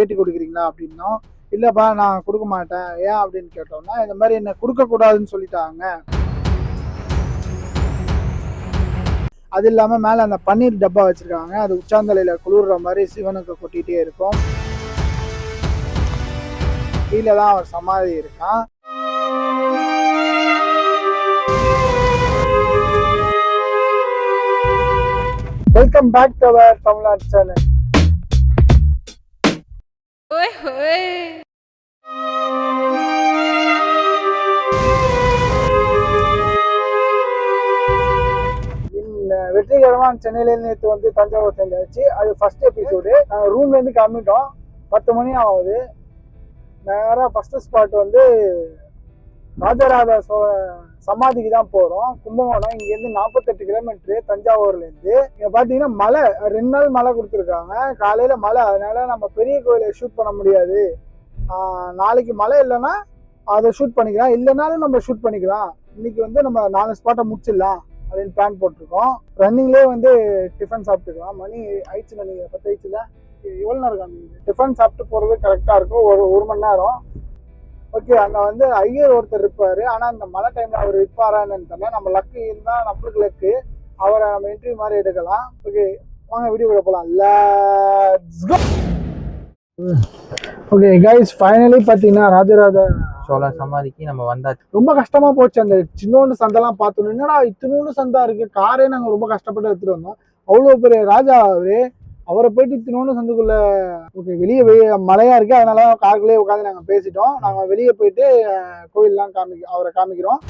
பேட்டி கொடுக்குறீங்களா அப்படின்னோம். இல்லைப்பா நான் கொடுக்க மாட்டேன், ஏன் அப்படின்னு கேட்டோம்னா இந்த மாதிரி என்ன கொடுக்கக்கூடாதுன்னு சொல்லிட்டாங்க. அது இல்லாமல் மேலே அந்த பன்னீர் டப்பா வச்சுருக்காங்க, அது உச்சாந்தலையில் குளிர்ற மாதிரி சிவனுக்கு கொட்டிகிட்டே இருக்கும். கீழே தான் அவர் சமாதி இருக்கான். Welcome back to our Tamil Nadu channel. வெற்றிகரமாக சென்னையிலேருந்து நேற்று வந்து தஞ்சாவூர் சேர்ந்தாச்சு. அது ஃபர்ஸ்ட் எபிசோடு. நாங்கள் ரூம்லேருந்து கிளம்பிட்டோம். 10 மணி ஆகுது. நேராக ஃபஸ்ட்டு ஸ்பாட் வந்து ராஜராஜ சமாதிக்கு தான் போகிறோம். கும்பகோணம் இங்கேருந்து 48 கிலோமீட்டரு தஞ்சாவூர்லேருந்து. இங்கே பார்த்தீங்கன்னா மழை, 2 நாள் மழை கொடுத்துருக்காங்க. காலையில் மழை, அதனால நம்ம பெரிய கோயிலை ஷூட் பண்ண முடியாது. நாளைக்கு மழை இல்லைன்னா அதை ஷூட் பண்ணிக்கலாம், இல்லைனாலும் நம்ம ஷூட் பண்ணிக்கலாம். இன்னைக்கு வந்து நம்ம 4 ஸ்பாட்டை முடிச்சிடலாம் அப்படின்னு பிளான் போட்டிருக்கோம். ரன்னிங்லேயே வந்து டிஃபன் சாப்பிட்டுக்கலாம். மணி ஆயிடுச்சுல, நீங்கள் 10 ஆயிடுச்சுல, எவ்வளோ நேரம் இருக்காங்க. டிஃபன் சாப்பிட்டு போகிறது கரெக்டாக இருக்கும், ஒரு மணி நேரம். ஓகே, அங்கே வந்து ஐயர் ஒருத்தர் இருப்பார். ஆனால் இந்த மழை டைமில் அவர் இருப்பாரான்னு தெரியல. நம்ம லக்கு இருந்தால் நம்மளுக்கு லக்கு, அவரை நம்ம இன்டர்வியூ மாதிரி எடுக்கலாம். ஓகே வாங்க வீடியோக்குள்ள போகலாம். Let's go. Okay guys, finally பார்த்தீங்கன்னா ராஜராஜ சோழன் சமாதிக்கு நம்ம வந்தாச்சு. ரொம்ப கஷ்டமா போச்சு. அந்த சின்னோண்டு சந்தெல்லாம் பார்த்தோம். என்னடா இத்தினோண்டு சந்தா இருக்கு, காரே நாங்கள் ரொம்ப கஷ்டப்பட்டு எடுத்துட்டு வந்தோம். அவ்வளோ பெரிய ராஜா அவரை போயிட்டு இத்தினோண்டு சந்துக்குள்ள. ஓகே, வெளியே மழையா இருக்கு, அதனால காருக்குள்ளேயே உட்காந்து நாங்கள் பேசிட்டோம். நாங்கள் வெளியே போயிட்டு கோயிலெலாம் அவரை காமிக்கிறோம்.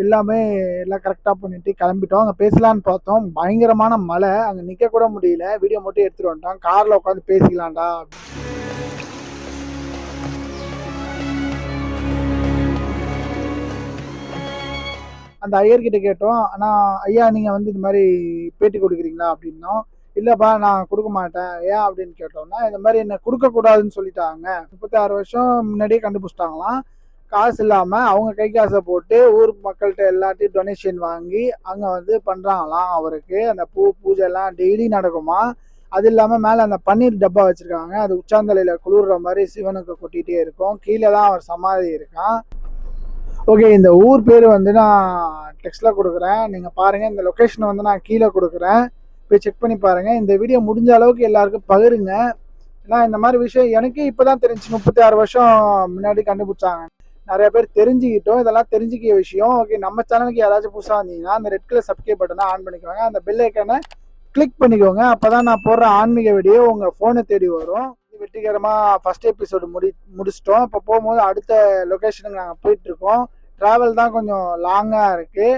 எல்லாமே கரெக்டாக பண்ணிட்டு கிளம்பிட்டோம். அங்கே பேசலான்னு பார்த்தோம், பயங்கரமான மழை, அங்கே நிற்க கூட முடியல. வீடியோ மட்டும் எடுத்துகிட்டு வந்துட்டோம். காரில் உட்காந்து பேசிக்கலாம்டா. அந்த ஐயர்கிட்ட கேட்டோம், ஆனால் ஐயா நீங்கள் வந்து இது மாதிரி பேட்டி கொடுக்குறீங்களா அப்படின்னோம். இல்லைப்பா நான் கொடுக்க மாட்டேன், ஏன் அப்படின்னு கேட்டோம்னா இந்த மாதிரி என்ன கொடுக்கக்கூடாதுன்னு சொல்லிட்டாங்க. 36 வருஷம் முன்னாடியே கண்டுபிடிச்சிட்டாங்களாம். காசு இல்லாமல் அவங்க கை காசை போட்டு ஊர் மக்கள்கிட்ட எல்லாத்தையும் டொனேஷன் வாங்கி அங்கே வந்து பண்ணுறாங்களாம். அவருக்கு அந்த பூஜை எல்லாம் டெய்லி நடக்குமா. அது இல்லாமல் மேலே அந்த பன்னீர் டப்பா வச்சுருக்காங்க, அது உச்சாந்தலையில் குளிர்ற மாதிரி சிவனுக்கு கொட்டிகிட்டே இருக்கும். கீழே தான் அவர் சமாதி இருக்கான். ஓகே, இந்த ஊர் பேர் வந்து நான் டெக்ஸ்ட்டில் கொடுக்குறேன், நீங்கள் பாருங்கள். இந்த லொக்கேஷனை வந்து நான் கீழே கொடுக்குறேன், போய் செக் பண்ணி பாருங்கள். இந்த வீடியோ முடிஞ்ச அளவுக்கு எல்லாருக்கும் பகிருங்க. ஏன்னா இந்த மாதிரி விஷயம் எனக்கே இப்போ தான் தெரிஞ்சு. 36 வருஷம் முன்னாடி கண்டுபிடிச்சாங்க. நிறைய பேர் தெரிஞ்சுக்கிட்டோம். இதெல்லாம் தெரிஞ்சுக்கிய விஷயம். ஓகே, நம்ம சேனலுக்கு யாராச்சும் புதுசாக வந்தீங்கன்னா அந்த ரெட் கலர் சப்ஸ்கிரைப் பட்டனை ஆன் பண்ணிக்கோங்க, அந்த பெல் ஐக்கானை கிளிக் பண்ணிக்கோங்க. அப்போ தான் நான் போடுற ஆன்மீக வீடியோ உங்கள் ஃபோனை தேடி வரும். வெற்றிகரமாக ஃபஸ்ட் எபிசோடு முடிச்சிட்டோம். இப்போ போகும்போது அடுத்த லொக்கேஷனுக்கு நாங்கள் போயிட்டுருக்கோம். ட்ராவல் தான் கொஞ்சம் லாங்காக இருக்குது.